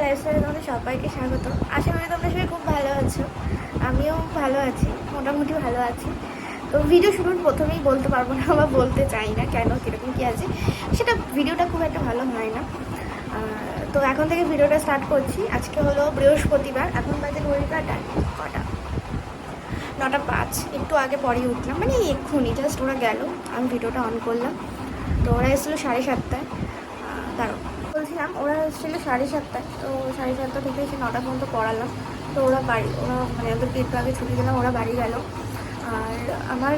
লাইফস্টাইলে তোমাদের সবাইকে স্বাগত। আশা করি তোমরা সবাই খুব ভালো আছো, আমিও ভালো আছি, মোটামুটি ভালো আছি। তো ভিডিও শুরুর প্রথমেই বলতে পারবো না বা বলতে চাই না কেন কীরকম কী আছে, সেটা ভিডিওটা খুব একটা ভালো হয় না। তো এখন থেকে ভিডিওটা স্টার্ট করছি। আজকে হলো বৃহস্পতিবার, এখন বাজে ঘড়িটা কটা 9:05। একটু আগে পরেই উঠলাম, মানে এক্ষুনি জাস্ট ওরা গেল, আমি ভিডিওটা অন করলাম। তো ওরা এসেছিলো 7:30। দাঁড়ো বলছিলাম, ওরা এসেছিলো 7:30, তো 7:30 থেকে এসে 9টা পর্যন্ত পড়ালাম। তো ওরা মানে ওদেরকে একটু আগে ছুটি দিলাম, ওরা বাড়ি গেল। আর আমার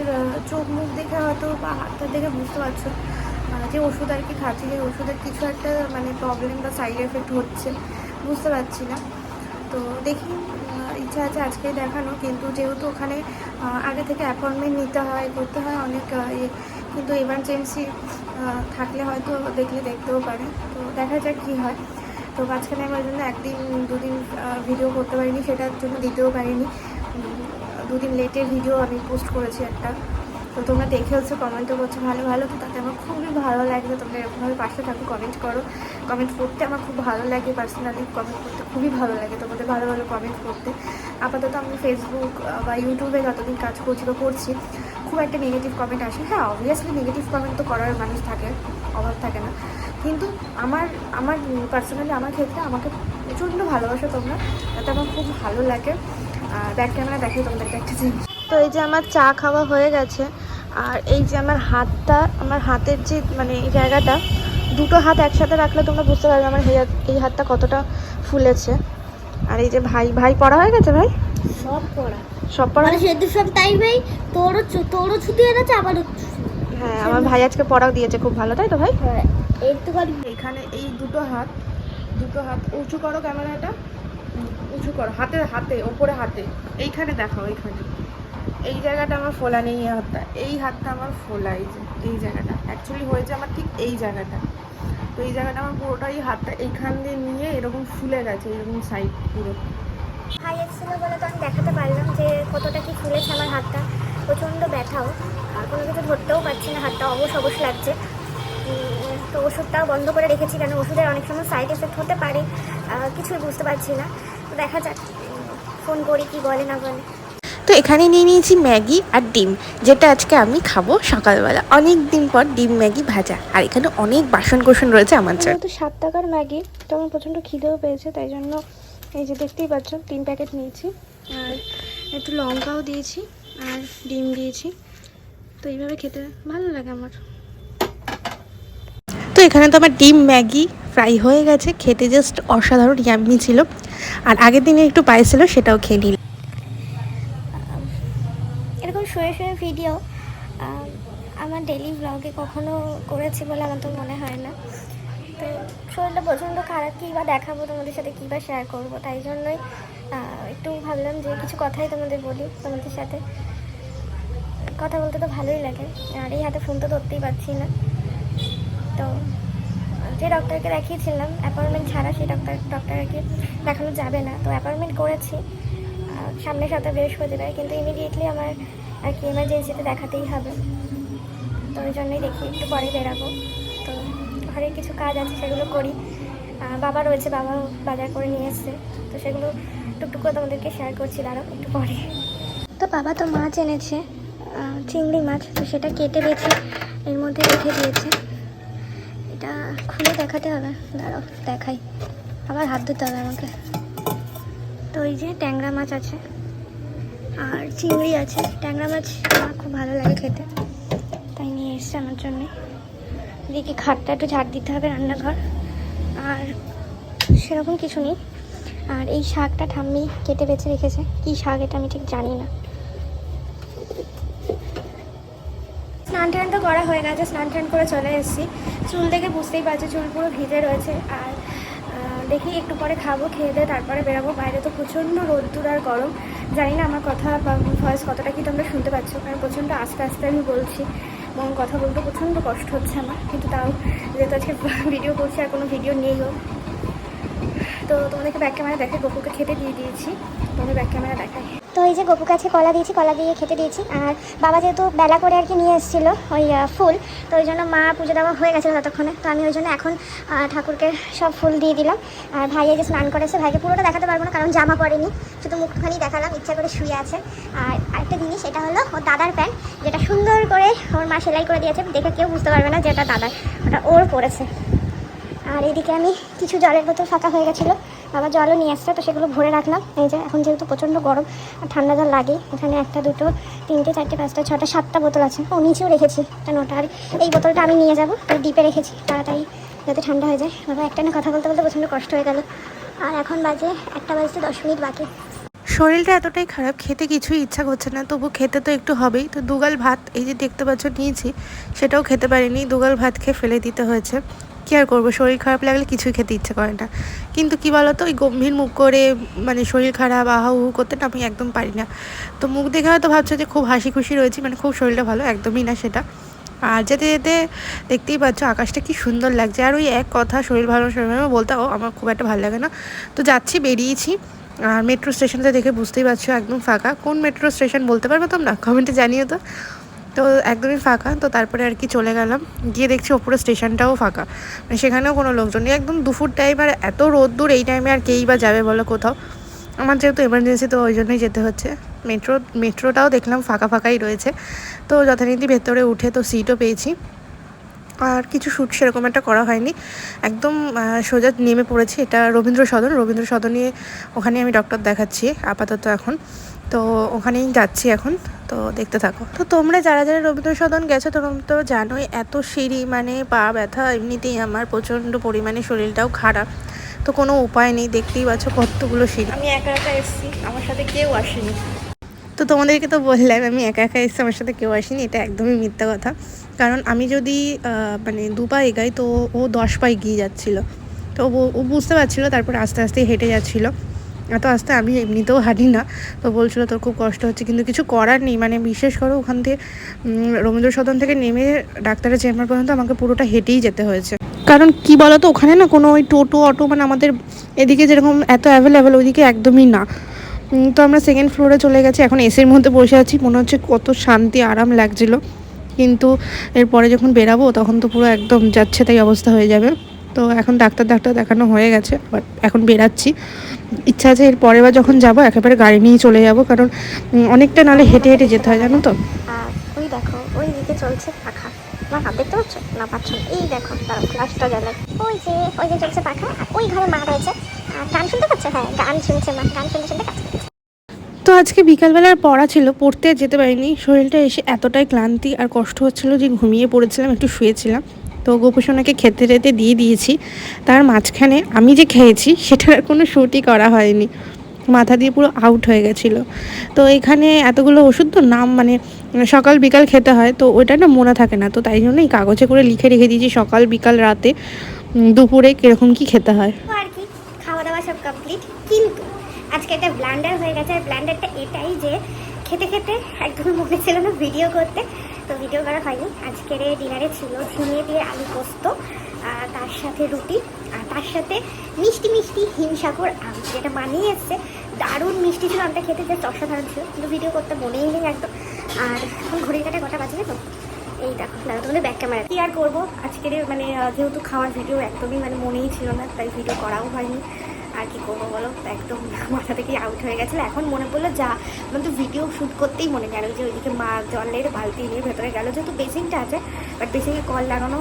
চোখ মুখ দেখে হয়তো বা হাতটা দেখে বুঝতে পারছো যে ওষুধ আর কি খাচ্ছি, যে ওষুধের কিছু একটা মানে প্রবলেম বা সাইড এফেক্ট হচ্ছে, বুঝতে পারছি না। তো দেখি, ইচ্ছা আছে আজকেই দেখানো, কিন্তু যেহেতু ওখানে আগে থেকে অ্যাপয়েন্টমেন্ট নিতে হয়, করতে হয় অনেক কিন্তু এমার্জেন্সি থাকলে হয়তো দেখতেও পারি। তো দেখা যাক কী হয়। তো মাঝখানে আমার জন্য 1-2 দিন ভিডিও করতে পারিনি, সেটার জন্য দিতেও পারিনি। 2 দিন লেটের ভিডিও আমি পোস্ট করেছি একটা। তো তোমরা দেখেওছো, কমেন্টও করছো ভালো ভালো, তো তাতে আমার খুবই ভালো লাগবে। তোমরা এরকমভাবে পাশে থাকো, কমেন্ট করো। কমেন্ট করতে আমার খুব ভালো লাগে, পার্সোনালি কমেন্ট করতে খুবই ভালো লাগে, তোমাদের ভালো ভালো কমেন্ট করতে। আপাতত আমি ফেসবুক বা ইউটিউবে যতদিন কাজ করছি বা করছি, খুব একটা নেগেটিভ কমেন্ট আসে। হ্যাঁ, অবভিয়াসলি নেগেটিভ কমেন্ট তো করার মানুষ থাকে, অভাব থাকে না, কিন্তু আমার পার্সোনালি আমার ক্ষেত্রে আমাকে প্রচণ্ড ভালোবাসো তোমরা, তাতে আমার খুব ভালো লাগে। ব্যাক ক্যামেরা দেখাই তোমাদেরকে একটা জিনিস। তো এই যে আমার চা খাওয়া হয়ে গেছে, আর এই যে আমার হাতের যে মানে এই জায়গাটা, দুটো হাত একসাথে রাখলে তোমরা বুঝতে পারবে আমার এই হাতটা কতটা ফুলেছে। আর এই যে ভাই পড়া হয়ে গেছে, ভাই সব পড়া মানে সেদ্ধ সব তাই ভাই, তোরও ছুটি এনেছে আবারও। হ্যাঁ, আমার ভাই আজকে পড়াও দিয়েছে খুব ভালো, তাই তো ভাই? হ্যাঁ, একটুখানি এখানে এই দুটো হাত উঁচু করো, ক্যামেরাটা উঁচু করো, হাতে ওপরে হাতে এইখানে দেখাও, এই জায়গাটা আমার ফোলা নেই, এই হাতটা আমার ফোলা। এই জায়গাটা অ্যাকচুয়ালি হয়েছে আমার ঠিক এই জায়গাটা। তো এই জায়গাটা আমার পুরোটাই হাতটা এইখান দিয়ে নিয়ে এরকম ফুলে গেছে, এরকম সাইড পুরো। ভাই এসেছিলো বলে তো আমি দেখাতে পারলাম যে কতটা কি ফুলেছে আমার হাতটা। প্রচণ্ড ব্যথাও, আর কোনো কিছু ধরতেও পারছি না, হাতটা অবশ লাগছে। তো ওষুধটাও বন্ধ করে রেখেছি, কেন ওষুধের অনেক সময় সাইড এফেক্ট হতে পারে, কিছুই বুঝতে পারছি না। তো দেখা যাক, ফোন করি কি বলে না বলে। তো এখানে নিয়ে নিয়েছি ম্যাগি আর ডিম, যেটা আজকে আমি খাবো সকালবেলা। অনেক দিন পর ডিম ম্যাগি ভাজা, আর এখানে অনেক বাসন রয়েছে আমার জন্য। তো 7 টাকার ম্যাগি, তো আমার প্রচণ্ড খিদেও পেয়েছে, তাই জন্য এই যে দেখতেই পাচ্ছ 3 প্যাকেট নিয়েছি, আর একটু লঙ্কাও দিয়েছি, আর ডিম দিয়েছি। তো এইভাবে খেতে ভালো লাগে আমার। তো এখানে তো আমার ডিম ম্যাগি ফ্রাই হয়ে গেছে, খেতে জাস্ট অসাধারণ ইয়াম্মি ছিল। আর আগের দিনে একটু পাইছিল, সেটাও খেয়ে নিলাম। এরকম শুয়ে ভিডিও আমার ডেইলি ব্লগে কখনো করেছি বলে আমার তো মনে হয় না। তো শরীরটা প্রচণ্ড খারাপ, কী বা দেখাবো তোমাদের সাথে, কী বা শেয়ার করবো, তাই জন্যই একটু ভাবলাম যে কিছু কথাই তোমাদের বলি। তোমাদের সাথে কথা বলতে তো ভালোই লাগে, আর এই হাতে ফোন তো ধরতেই পারছি না। তো যে ডক্টরকে দেখিয়েছিলাম অ্যাপয়েন্টমেন্ট ছাড়া, সেই ডক্টরকে দেখানো যাবে না। তো অ্যাপয়েন্টমেন্ট করেছি সামনের সপ্তাহে বৃহস্পতিবার, কিন্তু ইমিডিয়েটলি আমার আর কি এমার্জেন্সিতে দেখাতেই হবে। তো ওই জন্যই দেখি একটু পরে বেরাবো। তো ঘরে কিছু কাজ আছে, সেগুলো করি। বাবা রয়েছে, বাবা বাজার করে নিয়ে এসছে, তো সেগুলো টুকটুক করে তোমাদেরকে শেয়ার করছি, দাঁড়াও একটু পরে। তো বাবা তো মাছ এনেছে, চিংড়ি মাছ, তো সেটা কেটে বেছে এর মধ্যে রেখে দিয়েছে। এটা খুলে দেখাতে হবে, দাঁড়াও দেখাই, আবার হাত ধুতে হবে আমাকে। তো এই যে ট্যাংরা মাছ আছে আর চিংড়ি আছে। ট্যাংরা মাছ আমার খুব ভালো লাগে খেতে, তাই নিয়ে এসছে আমার জন্যে। এদিকে খাটটা একটু ঝাড় দিতে হবে, রান্নাঘর, আর সেরকম কিছু নেই। আর এই শাকটা ঠাম্মি কেটে বেছে রেখেছে, কী শাক এটা আমি ঠিক জানি না। স্নান টান তো করা হয়ে গেছে, স্নান টান করে চলে এসেছি। চুল দেখে বুঝতেই পারছি চুল পুরো ভিজে রয়েছে। আর দেখি একটু পরে খাবো, খেয়ে দিয়ে তারপরে বেরাবো। বাইরে তো প্রচণ্ড রোদ্দুর আর গরম, জানি না আমার কথা বা ভয়েস কতটা কি তোমরা শুনতে পাচ্ছ, কারণ প্রচণ্ড আস্তে আস্তে আমি বলছি এবং কথা বলতে প্রচণ্ড কষ্ট হচ্ছে আমার। কিন্তু তাও যেহেতু আজকে ভিডিও করছি আর কোনো ভিডিও নেইও, তো তোমাদেরকে ব্যাক ক্যামেরা দেখাই। গপুকে খেতে দিয়ে দিয়েছি, তোমাদের ব্যাক ক্যামেরা দেখাই। তো এই যে গপুকে আজকে কলা দিয়েছি, কলা দিয়ে খেতে দিয়েছি। আর বাবা যেহেতু বেলা করে আর কি নিয়ে এসেছিলো ওই ফুল, তো ওই জন্য মা পুজো দেওয়া হয়ে গেছিলো ততক্ষণে। তো আমি ওই জন্য এখন ঠাকুরকে সব ফুল দিয়ে দিলাম। আর ভাই এই যে স্নান করেছে, ভাইকে পুরোটা দেখাতে পারবো না কারণ জামা পরেনি, শুধু মুখখানি দেখালাম, ইচ্ছা করে শুয়ে আছে। আর আরেকটা জিনিস, এটা হলো ওর দাদার প্যান্ট, যেটা সুন্দর করে ওর মা সেলাই করে দিয়েছে, দেখে কেউ বুঝতে পারবে না যে এটা দাদার, ওটা ওর পরেছে। আর এদিকে আমি কিছু জলের বোতল ফাঁকা হয়ে গেছিলো, বাবা জলও নিয়ে আসছে, তো সেগুলো ভরে রাখলাম। এই যে এখন যেহেতু প্রচণ্ড গরম আর ঠান্ডা জল লাগে, এখানে 1, 2, 3, 4, 5, 6, 7টা বোতল আছে। ও নিচেও রেখেছি একটা নোটা। আর এই বোতলটা আমি নিয়ে যাবো, তো ডিপে রেখেছি তাড়াতাড়ি যাতে ঠান্ডা হয়ে যায়। বাবা একটা না কথা বলতে বলতে প্রচণ্ড কষ্ট হয়ে গেল। আর এখন বাজে 1টা বাজতে 10 মিনিট বাকি। শরীরটা এতটাই খারাপ, খেতে কিছুই ইচ্ছা করছে না, তবু খেতে তো একটু হবেই। তো দুগাল ভাত এই যে দেখতে পাচ্ছ নিয়েছি, সেটাও খেতে পারিনি, দুগাল ভাত খেয়ে ফেলে দিতে হয়েছে। কী আর করবো, শরীর খারাপ লাগলে কিছুই খেতে ইচ্ছে করে না। কিন্তু কি বলতো, ওই গম্ভীর মুখ করে মানে শরীর খারাপ আহা উহু করতে না আমি একদম পারি না। তো মুখ দেখে হয়তো ভাবছো যে খুব হাসি খুশি রয়েছি, মানে খুব শরীরটা ভালো, একদমই না সেটা। আর যেতে যেতে দেখতেই পাচ্ছ আকাশটা কি সুন্দর লাগছে। আর ওই এক কথা, শরীর ভালো বলতে আমার খুব একটা ভালো লাগে না। তো যাচ্ছি, বেরিয়েছি। আর মেট্রো স্টেশনটা দেখে বুঝতেই পারছো একদম ফাঁকা। কোন মেট্রো স্টেশন বলতে পারবে তোমরা? কমেন্টে জানিও তো। তো একদমই ফাঁকা। তো তারপরে আর কি চলে গেলাম, গিয়ে দেখছি ওপরে স্টেশনটাও ফাঁকা, মানে সেখানেও কোনো লোকজন নেই। একদম দুপুর টাইম, আর এত রোদ্দুর, এই টাইমে আর কেই বা যাবে বলো কোথাও। আমার যেহেতু এমার্জেন্সি, তো ওই জন্যই যেতে হচ্ছে। মেট্রোটাও দেখলাম ফাঁকা ফাঁকাই রয়েছে। তো যথারীতি ভেতরে উঠে তো সিটও পেয়েছি। আর কিছু শ্যুট সেরকম একটা করা হয়নি, একদম সোজা নেমে পড়েছি। এটা রবীন্দ্র সদনে, ওখানে আমি ডক্টর দেখাচ্ছি আপাতত এখন। তো ওখানেই যাচ্ছি এখন, তো দেখতে থাকো। তো তোমরা যারা যারা রবীন্দ্র সদন গেছো তোমরা তো জানোই, এত সিঁড়ি, মানে পা ব্যথা। এমনিতেই আমার প্রচণ্ড পরিমাণে শরীরটাও খারাপ, তো কোনো উপায় নেই। দেখতেই পাচ্ছ কতগুলো সিঁড়ি। আমি একা একা এসেছি, আমার সাথে কেউ আসেনি। তো তোমাদেরকে তো বললাম আমি একা একা এসেছি, আমার সাথে কেউ আসেনি, এটা একদমই মিথ্যা কথা। কারণ আমি যদি মানে 2 পা এগাই, তো ও 10 পা এগিয়ে যাচ্ছিলো। তো ও বুঝতে পারছিলো, তারপরে আস্তে আস্তে হেঁটে যাচ্ছিলো। এত আস্তে আমি এমনিতেও হাঁটি না। তো বলছিলো তোর খুব কষ্ট হচ্ছে, কিন্তু কিছু করার নেই। মানে বিশেষ করে ওখান থেকে রবীন্দ্র সদন থেকে নেমে ডাক্তারের চেম্বার পর্যন্ত আমাকে পুরোটা হেঁটেই যেতে হয়েছে। কারণ কি বলতো, ওখানে না কোনো ওই টোটো অটো, মানে আমাদের এদিকে যেরকম এত অ্যাভেলেবেল, ওইদিকে একদমই না। তো আমরা 2nd ফ্লোরে চলে গেছি, এখন এসির মধ্যে বসে আছি, মনে হচ্ছে কত শান্তি আরাম লাগছিলো। কিন্তু এরপরে যখন বেরাবো তখন তো পুরো একদম যাচ্ছে তাই অবস্থা হয়ে যাবে। তো এখন ডাক্তার দেখানো হয়ে গেছে, বাট এখন বেরাচ্ছি। ইচ্ছা আছে এর পরের বার যখন যাবো একেবারে গাড়ি নিয়ে চলে যাব, কারণ অনেকটা নাহলে হেঁটে হেঁটে যেতে হয়, জানো তো। আর ওই দেখো ওই দিকে চলছে পাখা, আমার হাত দেখতে পাচ্ছ না? পাচ্ছ না? এই দেখো তার ফ্ল্যাশটা জ্বালায়, ওই যে চলছে পাখা। আর ওই ঘরে মা রয়েছে, আর গান শুনতে পাচ্ছ? হ্যাঁ, গান শুনছে মা, গান শুনতে শুনতে কাজ করছে। তো আজকে বিকালবেলার পড়া ছিল, পড়তে যেতে পারিনি। শরীরটা এসে এতটাই ক্লান্তি আর কষ্ট হচ্ছিলো যে ঘুমিয়ে পড়েছিলাম, একটু শুয়েছিলাম। তো গোপুসোনাকে খেতে দিয়ে দিয়েছি। তার মাঝখানে আমি যে খেয়েছি সেটার কোনো শ্যুটই করা হয়নি, মাথা দিয়ে পুরো আউট হয়ে গেছিলো। তো এখানে এতগুলো ওষুধ তো নাম, মানে সকাল বিকাল খেতে হয়, তো ওইটা না মনে থাকে না। তো তাই জন্যই কাগজে করে লিখে রেখে দিয়েছি সকাল বিকাল রাতে দুপুরে কীরকম কী খেতে হয়। তো আর কি, খাওয়া দাওয়া সব কমপ্লিট, কিন্তু আজকে একটা ব্লান্ডার হয়ে গেছে। আর ব্লান্ডারটা এটাই যে খেতে খেতে একদম মনে ছিল না ভিডিও করতে, তো ভিডিও করা হয়নি। আজকের ডিনারে ছিল ঝিঙে দিয়ে আলু পোস্ত, তার সাথে রুটি, আর তার সাথে মিষ্টি মিষ্টি হিমসাগর আম, যেটা বানিয়ে এসছে। দারুণ মিষ্টি ছিল, আমটা খেতে জাস্ট অসাধারণ ছিল, কিন্তু ভিডিও করতে মনেই নেই একদম। আর ঘড়ির কাটা কটা বাজে তো, এই দেখো দাদা তোমাদের ব্যাক ক্যামেরা। কি আর করবো, আজকের মানে যেহেতু খাওয়ার ভিডিও একদমই মানে মনেই ছিল না, তাই ভিডিও করাও হয়নি। আর কি করবো বলো, একদম মাথা থেকেই আউট হয়ে গেছিলো। এখন মনে পড়লো যা, মানে তো ভিডিও শ্যুট করতেই মনে গেল যে ওইদিকে মা জলের বালতি নিয়ে ভেতরে গেল, যেহেতু বেসিনটা আছে, বাট বেসিনে কল লাগানো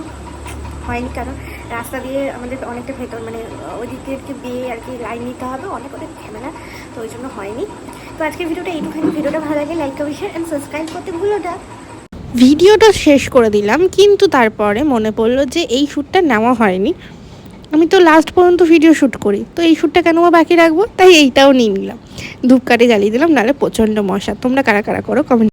হয়নি, কারণ রাস্তা দিয়ে আমাদের অনেকটা ভেতর, মানে ওইদিকে বেয়ে আর কি লাইন নিতে হবে, অনেক ঝামেলা, তো ওই জন্য হয়নি। তো আজকের ভিডিওটা এইটুখানি। ভিডিওটা ভালো লাগে like comment share and subscribe করতে ভুলো না। ভিডিওটা শেষ করে দিলাম, কিন্তু তারপরে মনে পড়লো যে এই শ্যুটটা নেওয়া হয়নি। আমি তো লাস্ট পর্যন্ত ভিডিও শ্যুট করি, তো এই শ্যুটটা কেন বাকি রাখবো, তাই এইটাও নিয়ে নিলাম। ধূপকাঠি জ্বালিয়ে দিলাম, নাহলে প্রচণ্ড মশা। তোমরা কারা কারা করো কমেন্ট